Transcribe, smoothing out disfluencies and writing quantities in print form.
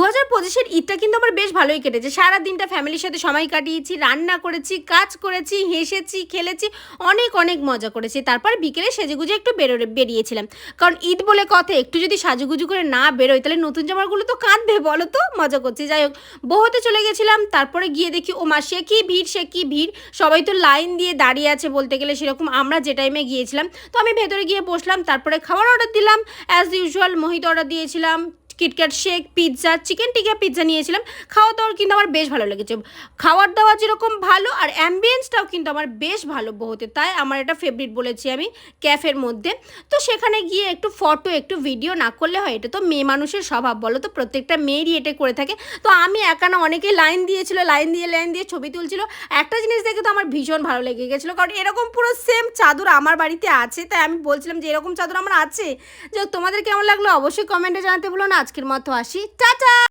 2025-এর ঈদটা কিন্তু আমার বেশ ভালোই কেটেছে। সারাদিনটা ফ্যামিলির সাথে সময় কাটিয়েছি, রান্না করেছি, কাজ করেছি, হেসেছি, খেলেছি, অনেক, অনেক মজা করেছি। তারপর বিকেলে সেজেগুজে একটু বেরিয়েছিলাম। কারণ ঈদ বলে কথা, একটু যদি সাজুগুজু করে না বেরোই তাহলে নতুন জামাগুলো তো কাঁদবে, বলো তো? মজা করছি। যাই হোক, বউহতে চলে গেছিলাম। তারপরে গিয়ে দেখি ওমা সে কি ভিড়, সে কি ভিড়! সবাই তো লাইন দিয়ে দাঁড়িয়ে আছে বলতে গেলে সেরকম। আমরা যে টাইমে গিয়েছিলাম, তো আমি ভেতরে গিয়ে বসলাম। তারপরে খাবার অর্ডার দিলাম। অ্যাজ ইউজুয়াল মোহিত অর্ডার দিয়েছিলাম, কিটক্যাট শেক, পিৎজা, চিকেন টিকা পিৎজা নিয়েছিলাম। খাওয়া দাওয়ার কিন্তু আমার বেশ ভালো লেগেছে। খাওয়ার দাওয়া যেরকম ভালো, আর অ্যাম্বিয়েন্সটাও কিন্তু আমার বেশ ভালো বউতে। তাই আমার এটা ফেভারিট বলেছি আমি ক্যাফের মধ্যে। তো সেখানে গিয়ে একটু ফটো, একটু ভিডিও না করলে হয়? এটা তো মেয়ে মানুষের স্বভাব, বলো তো? প্রত্যেকটা মেয়েরই এটা করে থাকে। তো আমি একা না, অনেকেই লাইন দিয়েছিল, লাইন দিয়ে ছবি তুলছিল। একটা জিনিস দেখে তো আমার ভীষণ ভালো লেগে গেছিলো, কারণ এরকম পুরো সেম চাদর আমার বাড়িতে আছে। তাই আমি বলছিলাম যে এরকম চাদর আমার আছে। যে তোমাদের কেমন লাগলো অবশ্যই কমেন্টে জানাতে ভুলো না। আজকের মতো আসি, টাটা।